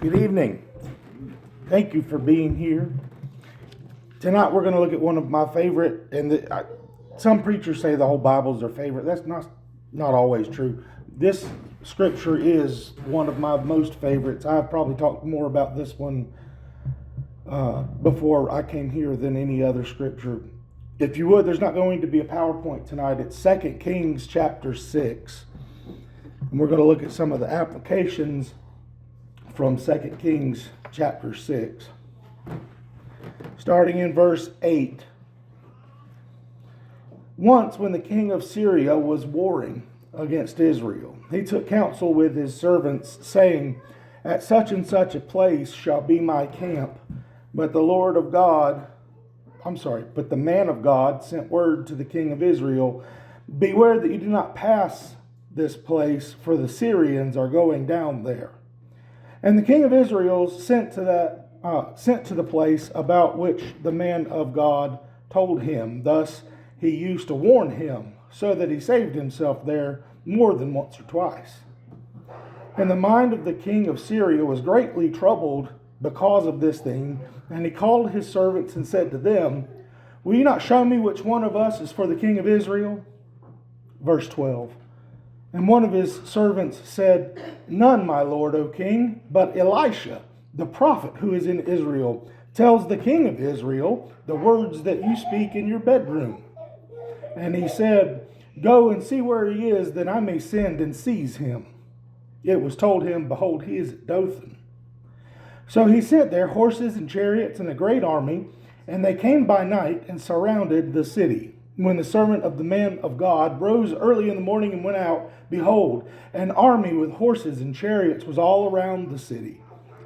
Good evening. Thank you for being here. Tonight we're going to look at one of my favorite, and some preachers say the whole Bible is their favorite. That's not always true. This scripture is one of my most favorites. I've probably talked more about this one before I came here than any other scripture. If you would, there's not going to be a PowerPoint tonight. It's 2 Kings chapter 6. And we're going to look at some of the applications from 2 Kings chapter 6. Starting in verse 8. Once when the king of Syria was warring against Israel, he took counsel with his servants, saying, "At such and such a place shall be my camp." But the man of God sent word to the king of Israel, "Beware that you do not pass this place, for the Syrians are going down there." And the king of Israel sent to the place about which the man of God told him. Thus he used to warn him, so that he saved himself there more than once or twice. And the mind of the king of Syria was greatly troubled because of this thing, and he called his servants and said to them, "Will you not show me which one of us is for the king of Israel?" Verse 12. And one of his servants said, "None, my lord, O king, but Elisha, the prophet who is in Israel, tells the king of Israel the words that you speak in your bedroom." And he said, "Go and see where he is, that I may send and seize him." It was told him, "Behold, he is at Dothan." So he sent there horses and chariots and a great army, and they came by night and surrounded the city. When the servant of the man of God rose early in the morning and went out, behold, an army with horses and chariots was all around the city.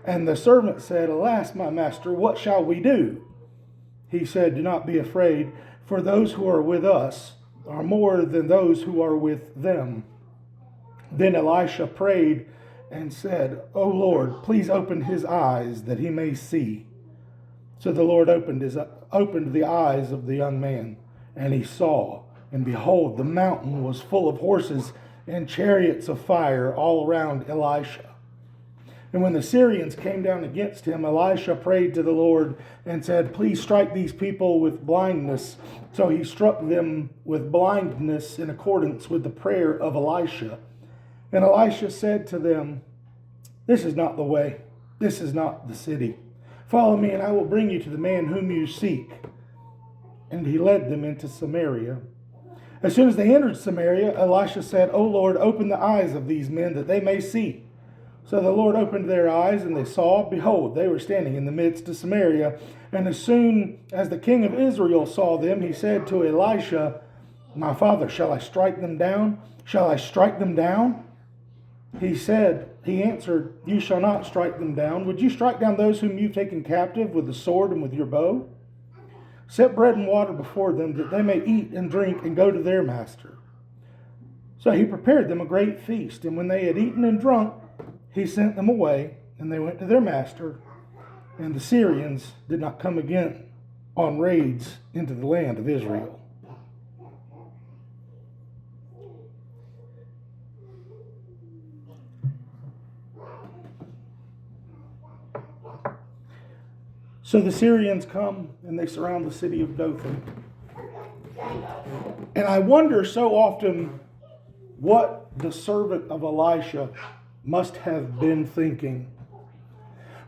And the servant said, "Alas, my master, what shall we do?" He said, "Do not be afraid, for those who are with us are more than those who are with them." Then Elisha prayed and said, "O Lord, please open his eyes that he may see." So the Lord opened the eyes of the young man, and he saw, and behold, the mountain was full of horses and chariots of fire all around Elisha. And when the Syrians came down against him, Elisha prayed to the Lord and said, "Please strike these people with blindness." So he struck them with blindness in accordance with the prayer of Elisha. And Elisha said to them, "This is not the way. This is not the city. Follow me, and I will bring you to the man whom you seek." And he led them into Samaria. As soon as they entered Samaria, Elisha said, "O Lord, open the eyes of these men that they may see." So the Lord opened their eyes, and they saw, behold, they were standing in the midst of Samaria. And as soon as the king of Israel saw them, he said to Elisha, "My father, shall I strike them down? Shall I strike them down?" He answered, "You shall not strike them down. Would you strike down those whom you've taken captive with the sword and with your bow? Set bread and water before them, that they may eat and drink and go to their master." So he prepared them a great feast, and when they had eaten and drunk, he sent them away, and they went to their master. And the Syrians did not come again on raids into the land of Israel. So the Syrians come and they surround the city of Dothan. And I wonder so often what the servant of Elisha must have been thinking.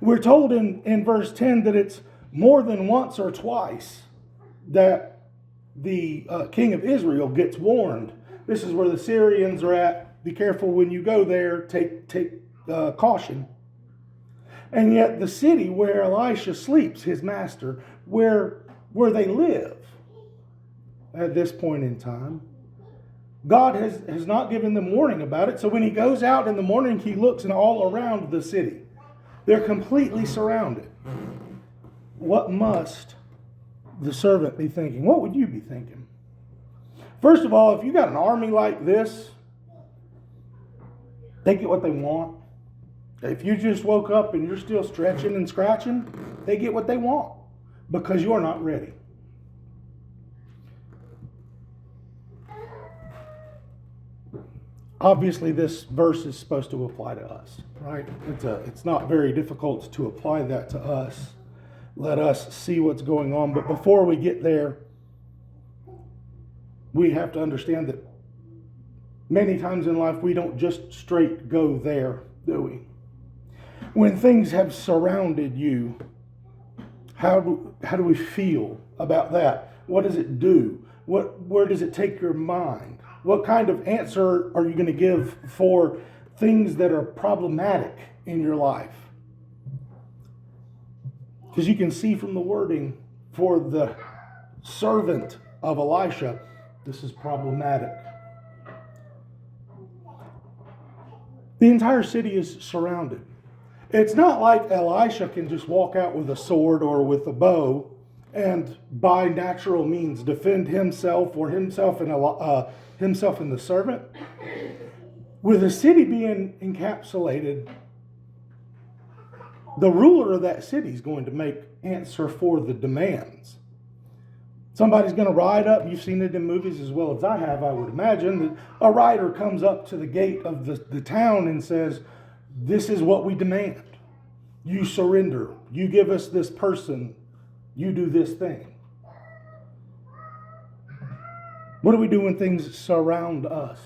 We're told in verse 10 that it's more than once or twice that the king of Israel gets warned. This is where the Syrians are at. Be careful when you go there. Take caution. And yet the city where Elisha sleeps, his master, where they live at this point in time, God has not given them warning about it. So when he goes out in the morning, he looks and all around the city. They're completely surrounded. What must the servant be thinking? What would you be thinking? First of all, if you got an army like this, they get what they want. If you just woke up and you're still stretching and scratching, they get what they want because you're not ready. obviously this verse is supposed to apply to us, right? It's not very difficult to apply that to us. Let us see what's going on. But before we get there, we have to understand that many times in life we don't just straight go there, do we? When things have surrounded you, how do we feel about that? What does it do? Where does it take your mind? What kind of answer are you going to give for things that are problematic in your life? Because you can see from the wording for the servant of Elisha, this is problematic. The entire city is surrounded. It's not like Elisha can just walk out with a sword or with a bow and by natural means defend himself or himself and the servant. With the city being encapsulated, the ruler of that city is going to make answer for the demands. Somebody's going to ride up. You've seen it in movies as well as I have, I would imagine. That a rider comes up to the gate of the town and says, "This is what we demand. You surrender. You give us this person. You do this thing." What do we do when things surround us?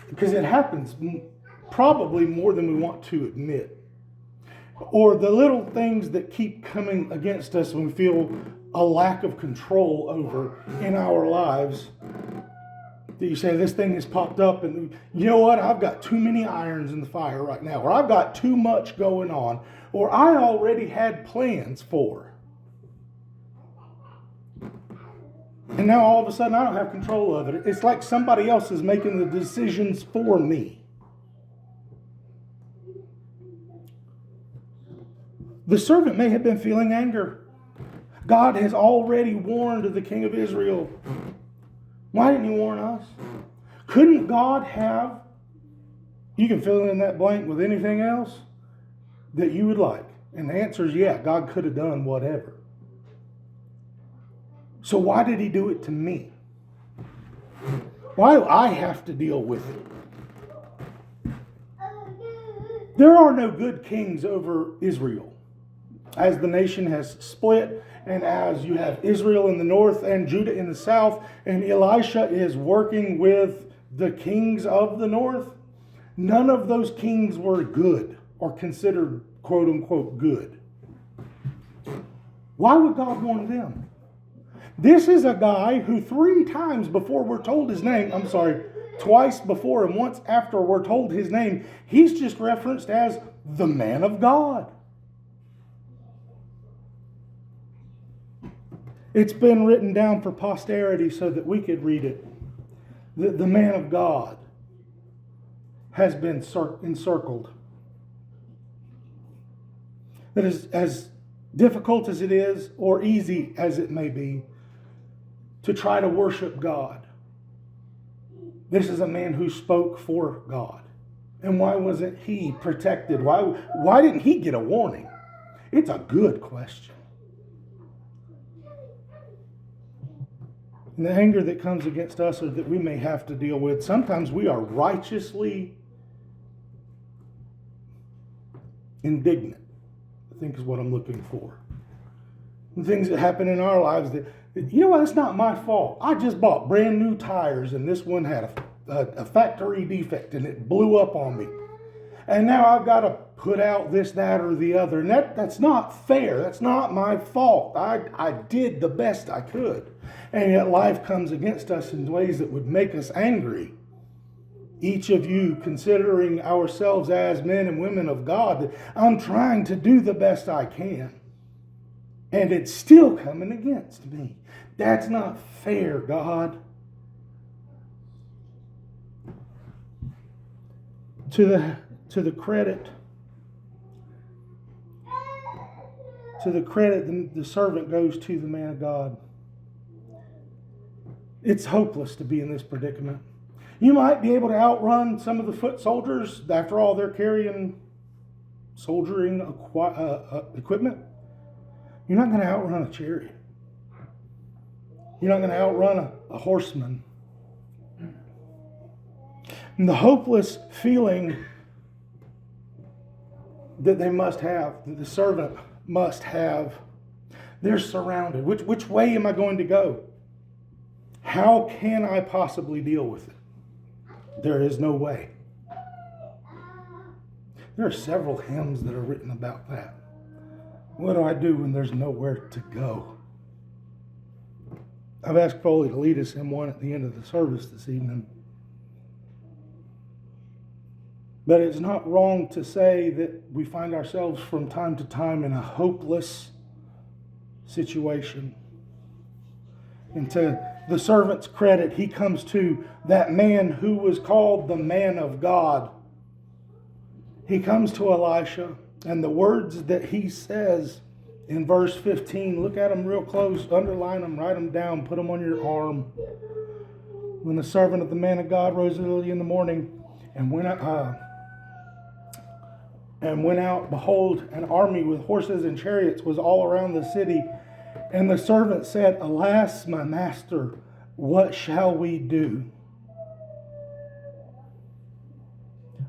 Because it happens probably more than we want to admit. Or the little things that keep coming against us when we feel a lack of control over in our lives. That you say, this thing has popped up and you know what? I've got too many irons in the fire right now. Or I've got too much going on. Or I already had plans for. And now all of a sudden I don't have control of it. It's like somebody else is making the decisions for me. The servant may have been feeling anger. God has already warned the king of Israel. Why didn't he warn us? Couldn't God have, you can fill in that blank with anything else that you would like. And the answer is yeah, God could have done whatever. So why did he do it to me? Why do I have to deal with it? There are no good kings over Israel. As the nation has split, and as you have Israel in the north and Judah in the south, and Elisha is working with the kings of the north, none of those kings were good or considered quote unquote good. Why would God warn them? This is a guy who 3 times before we're told his name, twice before and once after we're told his name, he's just referenced as the man of God. It's been written down for posterity so that we could read it. The man of God has been encircled. That is as difficult as it is, or easy as it may be, to try to worship God. This is a man who spoke for God. And why wasn't he protected? Why didn't he get a warning? It's a good question. And the anger that comes against us or that we may have to deal with, sometimes we are righteously indignant, I think is what I'm looking for. And things that happen in our lives that, you know what, it's not my fault. I just bought brand new tires and this one had a factory defect and it blew up on me. And now I've got to put out this, that, or the other. And that's not fair. That's not my fault. I did the best I could. And yet life comes against us in ways that would make us angry. Each of you considering ourselves as men and women of God, that I'm trying to do the best I can. And it's still coming against me. That's not fair, God. To the credit, the servant goes to the man of God. It's hopeless to be in this predicament. You might be able to outrun some of the foot soldiers. After all, they're carrying soldiering equipment. You're not going to outrun a chariot. You're not going to outrun a horseman. And the hopeless feeling that they must have, that the servant must have, they're surrounded. Which way am I going to go? How can I possibly deal with it? There is no way. There are several hymns that are written about that. What do I do when there's nowhere to go? I've asked Foley to lead us in one at the end of the service this evening. But it's not wrong to say that we find ourselves from time to time in a hopeless situation. And to the servant's credit, he comes to that man who was called the man of God. He comes to Elisha, and the words that he says in verse 15, look at them real close, underline them, write them down, put them on your arm. When the servant of the man of God rose early in the morning and went out, behold, an army with horses and chariots was all around the city. And the servant said, Alas, my master, what shall we do?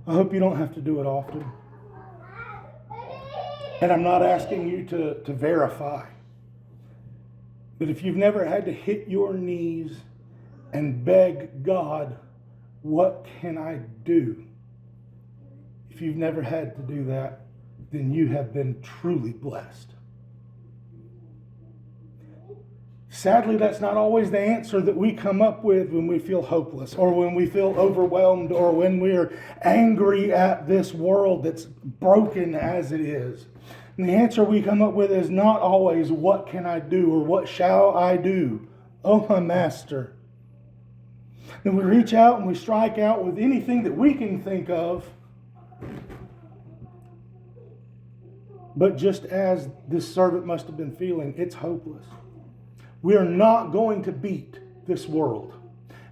I hope you don't have to do it often. And I'm not asking you to verify. But if you've never had to hit your knees and beg God, what can I do? If you've never had to do that, then you have been truly blessed. Sadly, that's not always the answer that we come up with when we feel hopeless or when we feel overwhelmed or when we're angry at this world that's broken as it is. And the answer we come up with is not always, what can I do or what shall I do? Oh, my master. And we reach out and we strike out with anything that we can think of. But just as this servant must have been feeling, it's hopeless. We are not going to beat this world.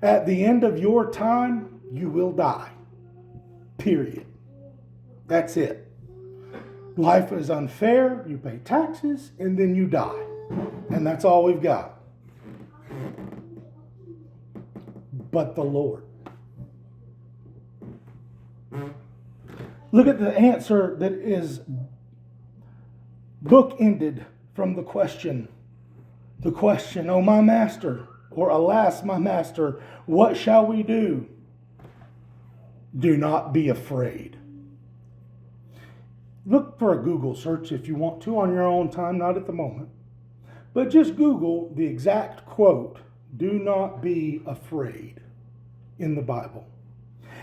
At the end of your time, you will die. Period. That's it. Life is unfair. You pay taxes and then you die. And that's all we've got. But the Lord. Look at the answer that is bookended from the question. The question, oh my master, or alas my master, what shall we do? Do not be afraid. Look for a Google search if you want to on your own time, not at the moment. But just Google the exact quote, do not be afraid, in the Bible.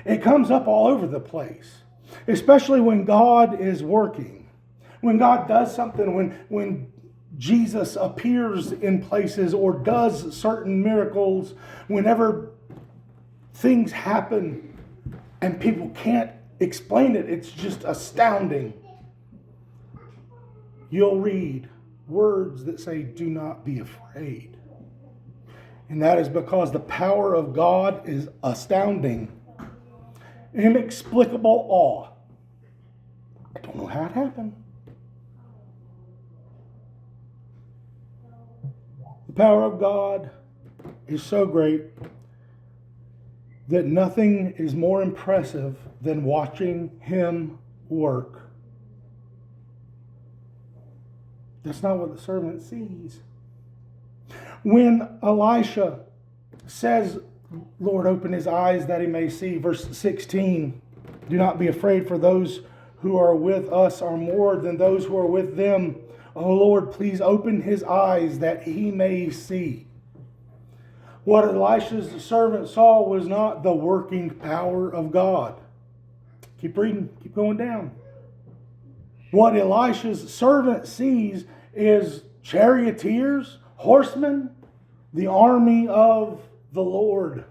It comes up all over the place, especially when God is working. When God does something, when Jesus appears in places or does certain miracles, whenever things happen and people can't explain it, it's just astounding. You'll read words that say, do not be afraid. And that is because the power of God is astounding. Inexplicable awe. I don't know how it happened. The power of God is so great that nothing is more impressive than watching Him work. That's not what the servant sees. When Elisha says, Lord, open his eyes that he may see, verse 16, do not be afraid, for those who are with us are more than those who are with them. Oh Lord, please open his eyes that he may see. What Elisha's servant saw was not the working power of God. Keep reading, keep going down. What Elisha's servant sees is charioteers, horsemen, the army of the Lord.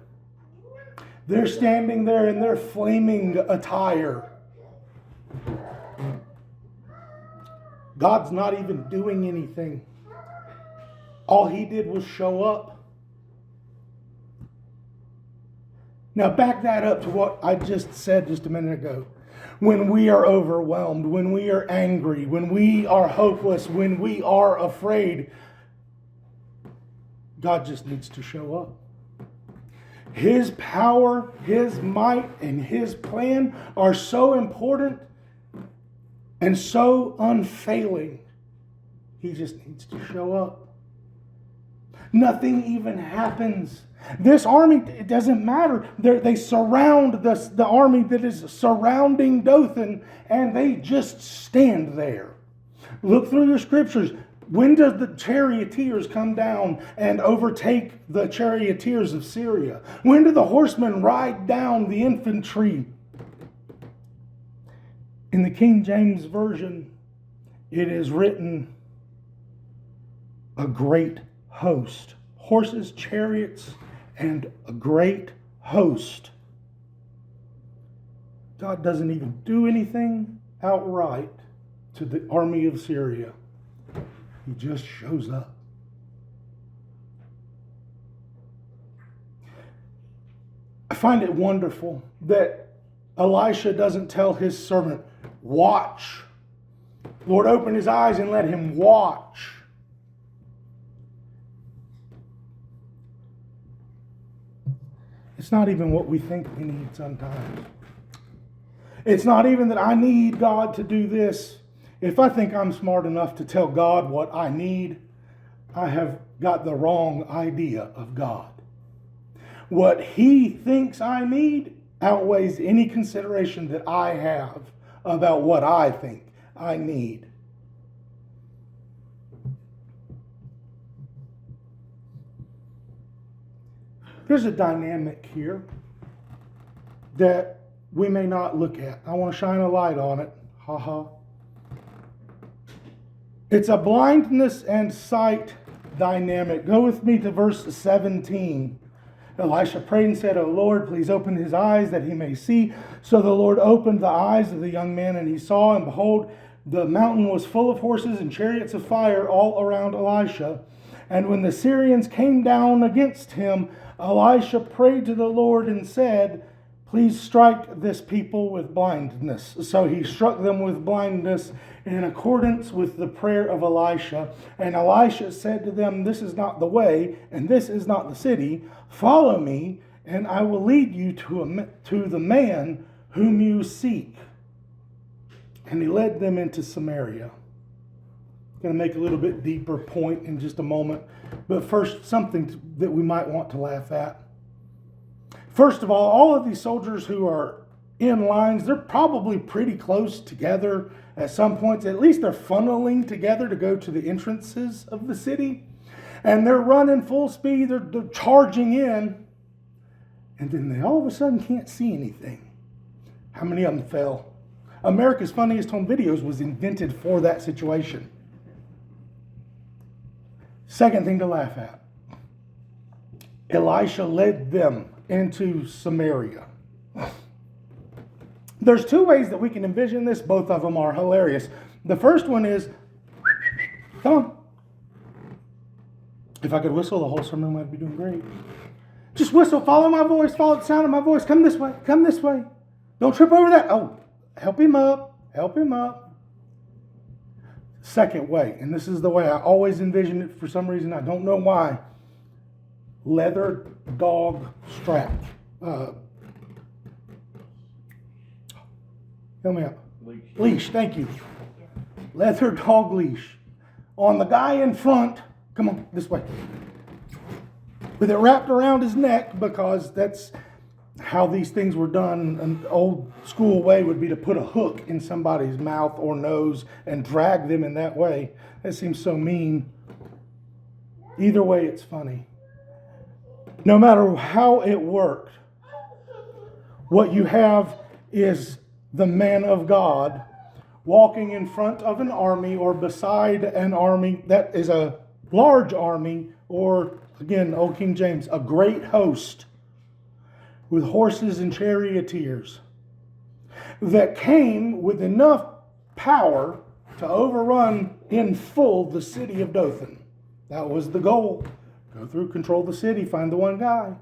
They're standing there in their flaming attire. God's not even doing anything. All he did was show up. Now back that up to what I just said just a minute ago. When we are overwhelmed, when we are angry, when we are hopeless, when we are afraid, God just needs to show up. His power, His might, and His plan are so important and so unfailing. He just needs to show up. Nothing even happens. This army, it doesn't matter. They surround the army that is surrounding Dothan, and they just stand there. Look through your scriptures. When does the charioteers come down and overtake the charioteers of Syria? When do the horsemen ride down the infantry? In the King James Version, it is written, a great host. Horses, chariots, and a great host. God doesn't even do anything outright to the army of Syria. He just shows up. I find it wonderful that Elisha doesn't tell his servant, watch. Lord, open his eyes and let him watch. It's not even what we think we need sometimes. It's not even that I need God to do this. If I think I'm smart enough to tell God what I need, I have got the wrong idea of God. What He thinks I need outweighs any consideration that I have about what I think I need. There's a dynamic here that we may not look at. I want to shine a light on it. It's a blindness and sight dynamic. Go with me to verse 17. Elisha prayed and said, O Lord, please open his eyes that he may see. So the Lord opened the eyes of the young man, and he saw, and behold, the mountain was full of horses and chariots of fire all around Elisha. And when the Syrians came down against him, Elisha prayed to the Lord and said, please strike this people with blindness. So he struck them with blindness in accordance with the prayer of Elisha. And Elisha said to them, this is not the way, and this is not the city. Follow me, and I will lead you to the man whom you seek. And he led them into Samaria. I'm going to make a little bit deeper point in just a moment. But first, something that we might want to laugh at. First of all of these soldiers who are in lines, they're probably pretty close together at some points. At least they're funneling together to go to the entrances of the city. And they're running full speed. They're charging in. And then they all of a sudden can't see anything. How many of them fell? America's Funniest Home Videos was invented for that situation. Second thing to laugh at. Elisha led them into Samaria. There's two ways that we can envision this. Both of them are hilarious. The first one is, come on. If I could whistle, the whole sermon would be doing great. Just whistle, follow my voice, follow the sound of my voice. Come this way, come this way. Don't trip over that. Oh, help him up, help him up. Second way, and this is the way I always envision it for some reason. I don't know why. Leather dog strap. Help me out. Leash, thank you. Leather dog leash. On the guy in front, come on, this way. With it wrapped around his neck, because that's how these things were done. An old school way would be to put a hook in somebody's mouth or nose and drag them in that way. That seems so mean. Either way, it's funny. No matter how it worked, what you have is the man of God walking in front of an army or beside an army that is a large army, or again, Old King James, a great host with horses and charioteers that came with enough power to overrun in full the city of Dothan. That was the goal. Go through, control the city, find the one guy.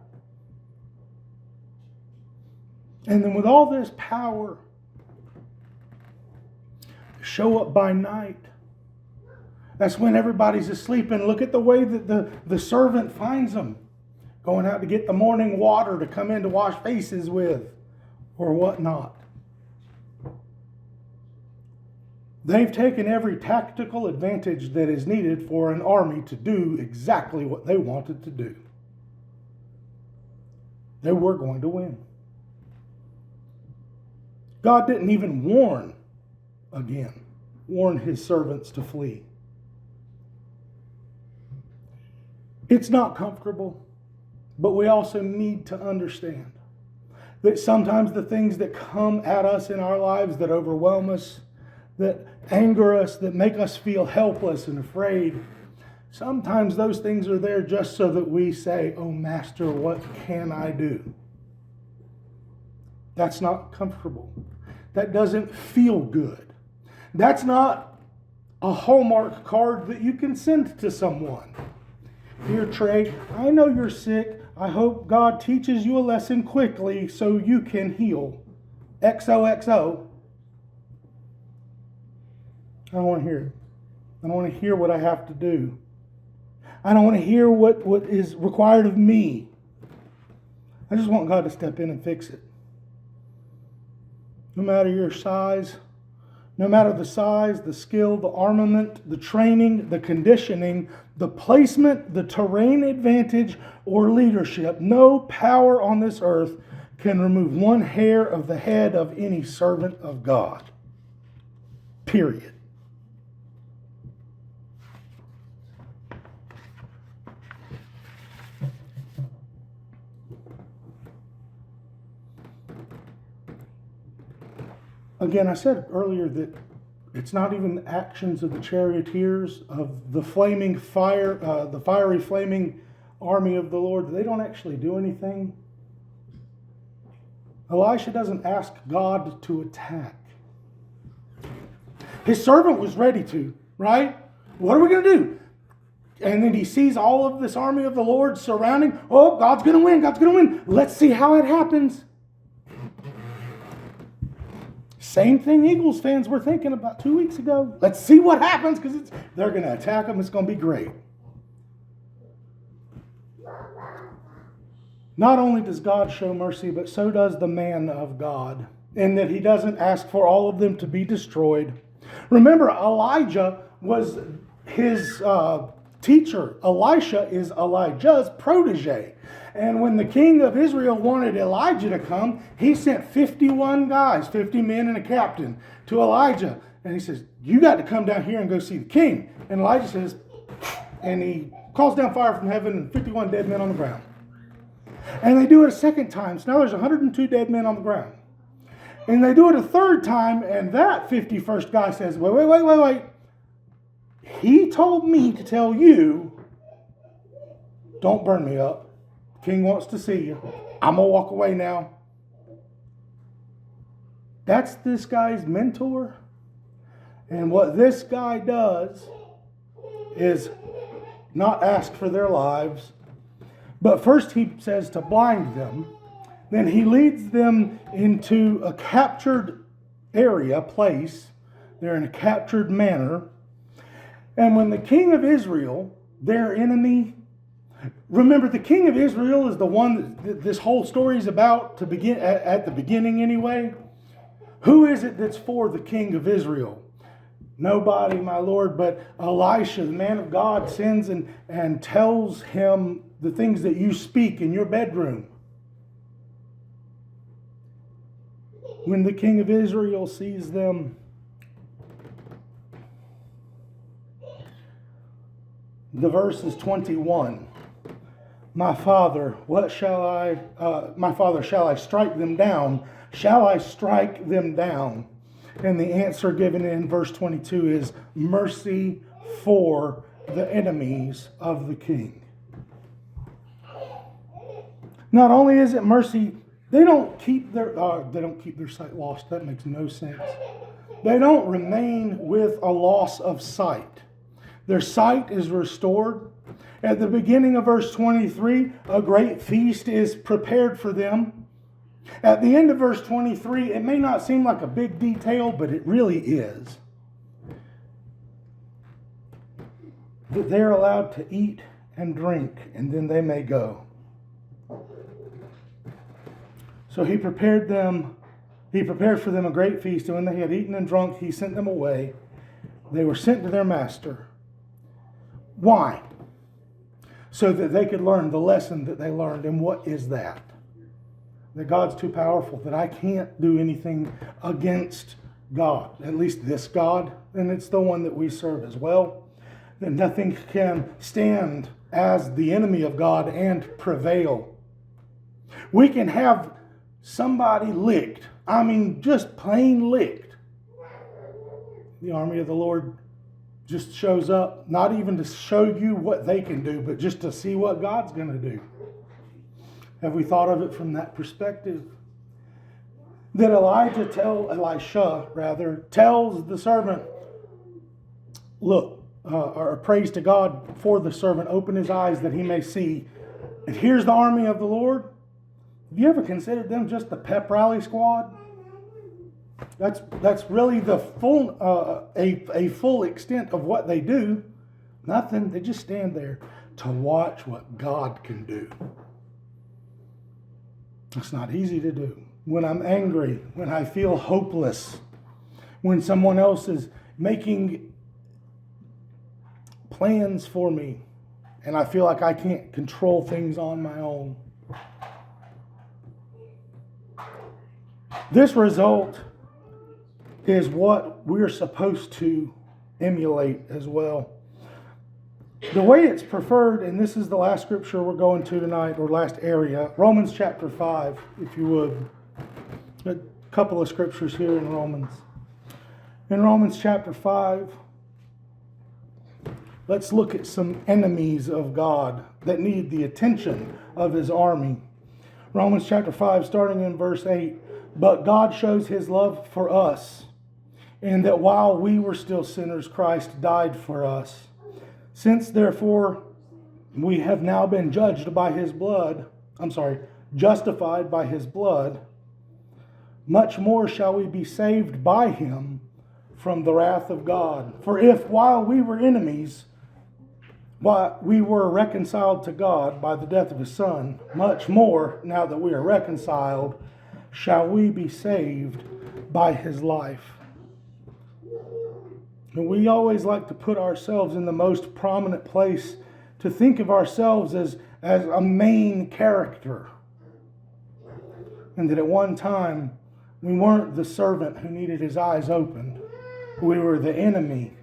And then with all this power, show up by night. That's when everybody's asleep. And look at the way that the servant finds them. going out to get the morning water to come in to wash faces with, or whatnot. They've taken every tactical advantage that is needed for an army to do exactly what they wanted to do. They were going to win. God didn't even warn his servants to flee. It's not comfortable, but we also need to understand that sometimes the things that come at us in our lives that overwhelm us, that anger us, that make us feel helpless and afraid, sometimes those things are there just so that we say, "Oh, Master, what can I do?" That's not comfortable. That doesn't feel good. That's not a Hallmark card that you can send to someone. "Dear Trey, I know you're sick. I hope God teaches you a lesson quickly so you can heal. XOXO. I don't want to hear it. I don't want to hear what I have to do. I don't want to hear what is required of me. I just want God to step in and fix it. No matter your size, no matter the size, the skill, the armament, the training, the conditioning, the placement, the terrain advantage, or leadership, no power on this earth can remove one hair of the head of any servant of God. Period. Again, I said earlier that it's not even the actions of the charioteers, of the flaming fire, the fiery flaming army of the Lord. They don't actually do anything. Elisha doesn't ask God to attack. His servant was ready to, right? What are we going to do? And then he sees all of this army of the Lord surrounding. Oh, God's going to win. God's going to win. Let's see how it happens. Same thing Eagles fans were thinking about 2 weeks ago. Let's see what happens because they're going to attack them. It's going to be great. Not only does God show mercy, but so does the man of God, in that he doesn't ask for all of them to be destroyed. Remember, Elijah was his teacher. Elisha is Elijah's protege. And when the king of Israel wanted Elijah to come, he sent 51 guys, 50 men and a captain, to Elijah. And he says, "You got to come down here and go see the king." And Elijah says, and he calls down fire from heaven and 51 dead men on the ground. And they do it a second time. So now there's 102 dead men on the ground. And they do it a third time, and that 51st guy says, wait. He told me to tell you, don't burn me up. King wants to see you. I'm going to walk away now. That's this guy's mentor. And what this guy does is not ask for their lives. But first he says to blind them. Then he leads them into a captured area, place. They're in a captured manner. And when the king of Israel, their enemy, remember, the king of Israel is the one that this whole story is about to begin at the beginning anyway. Who is it that's for the king of Israel? Nobody, my Lord, but Elisha, the man of God, sends and tells him the things that you speak in your bedroom. When the king of Israel sees them, the verse is 21. My father, shall I strike them down? Shall I strike them down? And the answer given in verse 22 is mercy for the enemies of the king. Not only is it mercy, they don't keep their sight lost. That makes no sense. They don't remain with a loss of sight. Their sight is restored. At the beginning of verse 23, a great feast is prepared for them. At the end of verse 23, it may not seem like a big detail, but it really is. That they're allowed to eat and drink, and then they may go. So he prepared for them a great feast, and when they had eaten and drunk, he sent them away. They were sent to their master. Why? So that they could learn the lesson that they learned. And what is that? That God's too powerful, that I can't do anything against God. At least this God, and it's the one that we serve as well. That nothing can stand as the enemy of God and prevail. We can have somebody licked. I mean, just plain licked. The army of the Lord just shows up, not even to show you what they can do, but just to see what God's going to do. Have we thought of it from that perspective? That Elisha tells the servant, look, or prays to God for the servant, open his eyes that he may see. And here's the army of the Lord. Have you ever considered them just the pep rally squad? That's really the full a full extent of what they do. Nothing. They just stand there to watch what God can do. It's not easy to do. When I'm angry, when I feel hopeless, when someone else is making plans for me and I feel like I can't control things on my own. This result is what we're supposed to emulate as well. The way it's preferred, and this is the last scripture we're going to tonight, or last area, Romans chapter 5, if you would. A couple of scriptures here in Romans. In Romans chapter 5, let's look at some enemies of God that need the attention of his army. Romans chapter 5, starting in verse 8. But God shows his love for us, in that while we were still sinners, Christ died for us. Since therefore we have now been justified by his blood, much more shall we be saved by him from the wrath of God. For if while we were enemies, while we were reconciled to God by the death of his Son, much more, now that we are reconciled, shall we be saved by his life. And we always like to put ourselves in the most prominent place, to think of ourselves as a main character. And that at one time, we weren't the servant who needed his eyes opened. We were the enemy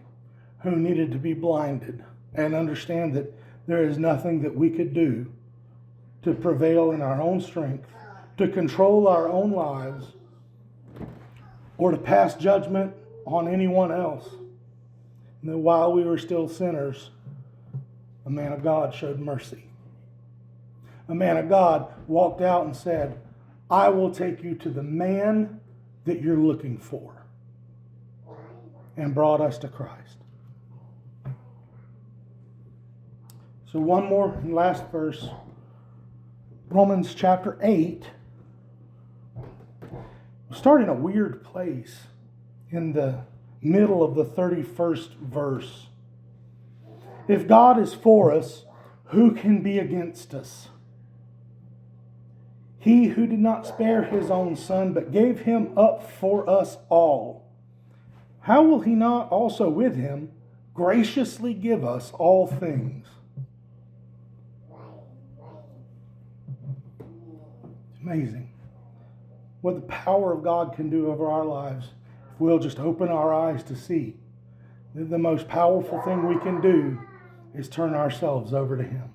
who needed to be blinded and understand that there is nothing that we could do to prevail in our own strength, to control our own lives, or to pass judgment on anyone else. And that while we were still sinners, a man of God showed mercy. A man of God walked out and said, I will take you to the man that you're looking for, and brought us to Christ. So one more and last verse, Romans chapter 8. We start in a weird place in the middle of the 31st verse. If God is for us, who can be against us? He who did not spare his own Son, but gave him up for us all, how will he not also with him graciously give us all things? It's amazing what the power of God can do over our lives if we'll just open our eyes to see that the most powerful thing we can do is turn ourselves over to him.